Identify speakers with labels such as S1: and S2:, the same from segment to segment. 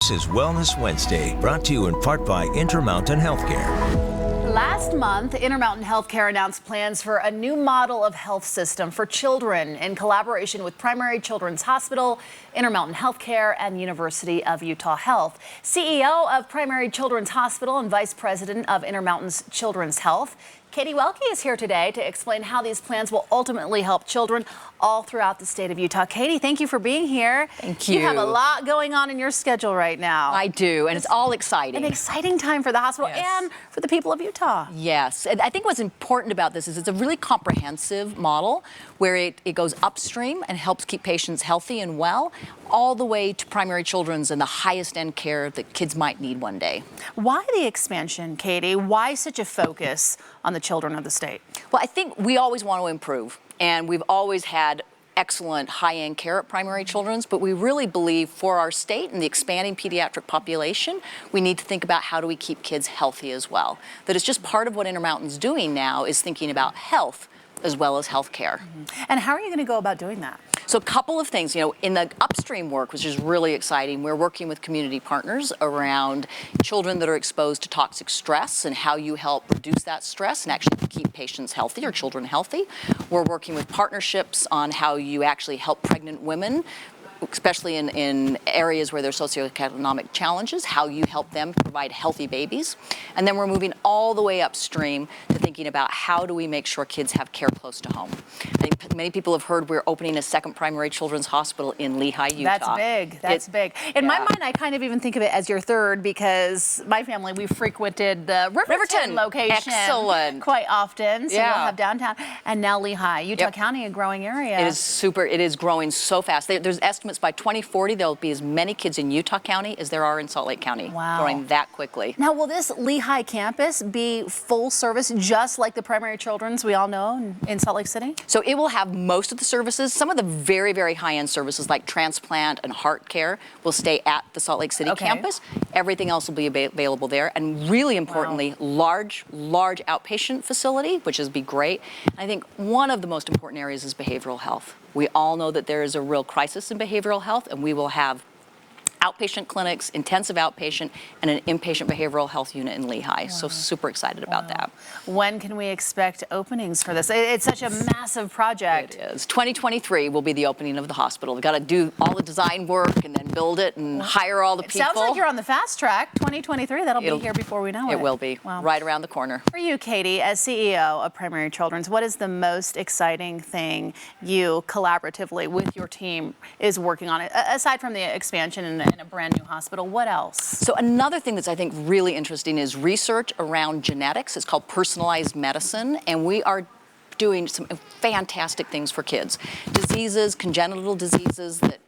S1: This is Wellness Wednesday, brought to you in part by Intermountain Healthcare.
S2: Last month, Intermountain Healthcare announced plans for a new model of health system for children in collaboration with Primary Children's Hospital, Intermountain Healthcare, and University of Utah Health. CEO of Primary Children's Hospital and Vice President of Intermountain's Children's Health, Katie Welke is here today to explain how these plans will ultimately help children all throughout the state of Utah. Katie, thank you for being here.
S3: Thank you.
S2: You have a lot going on in your schedule right now.
S3: I do, and it's all exciting.
S2: An exciting time for the hospital and for the people of Utah.
S3: Yes, and I think what's important about this is it's a really comprehensive model where it goes upstream and helps keep patients healthy and well, all the way to primary children's and the highest end care that kids might need one day.
S2: Why the expansion, Katie? Why such a focus on the children of the state?
S3: Well, I think we always want to improve, and we've always had excellent high-end care at Primary Children's, but we really believe for our state and the expanding pediatric population, we need to think about how do we keep kids healthy as well. That is just part of what Intermountain's doing now, is thinking about health as well as health care.
S2: And how are you going to go about doing that?
S3: So a couple of things, in the upstream work, which is really exciting, we're working with community partners around children that are exposed to toxic stress and how you help reduce that stress and actually keep patients healthy or children healthy. We're working with partnerships on how you actually help pregnant women, especially in areas where there's socioeconomic challenges, how you help them provide healthy babies. And then we're moving all the way upstream to thinking about how do we make sure kids have care close to home. I think many people have heard we're opening a second Primary Children's Hospital in Lehi, Utah.
S2: That's big. That's big. In my mind, I kind of even think of it as your third, because my family, we frequented the Riverton location quite often. So you'll have downtown and now Lehi. Utah County, a growing area.
S3: It is growing so fast. There's estimates by 2040 there'll be as many kids in Utah County as there are in Salt Lake County.
S2: Wow.
S3: Growing that quickly.
S2: Now, will this Lehi campus be full service, just like the Primary Children's we all know in Salt Lake City?
S3: So it will have most of the services. Some of the very, very high-end services like transplant and heart care will stay at the Salt Lake City campus. Everything else will be available there. And really importantly, large outpatient facility, which is be great. I think one of the most important areas is behavioral health. We all know that there is a real crisis in behavioral health, and we will have outpatient clinics, intensive outpatient, and an inpatient behavioral health unit in Lehi. So super excited about that.
S2: When can we expect openings for this? It's such a massive project.
S3: It is. 2023 will be the opening of the hospital. We've got to do all the design work and then build it and hire all the people.
S2: Sounds like you're on the fast track. 2023, that'll be here before we know it.
S3: It will be, right around the corner.
S2: For you, Katie, as CEO of Primary Children's, what is the most exciting thing you collaboratively with your team is working on, aside from the expansion in a brand new hospital? What else?
S3: So another thing that's I think really interesting is research around genetics. It's called personalized medicine, and we are doing some fantastic things for kids. Diseases, congenital diseases that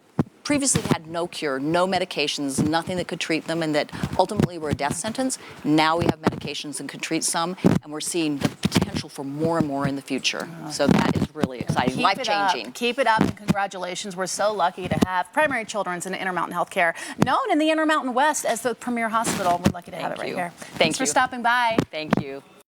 S3: previously had no cure, no medications, nothing that could treat them, and that ultimately were a death sentence. Now we have medications that can treat some, and we're seeing the potential for more and more in the future. So that is really exciting, life-changing.
S2: Keep it up, and congratulations. We're so lucky to have Primary Children's and Intermountain Healthcare, known in the Intermountain West as the premier hospital. We're lucky to have it right here.
S3: Thanks
S2: for stopping by.
S3: Thank you.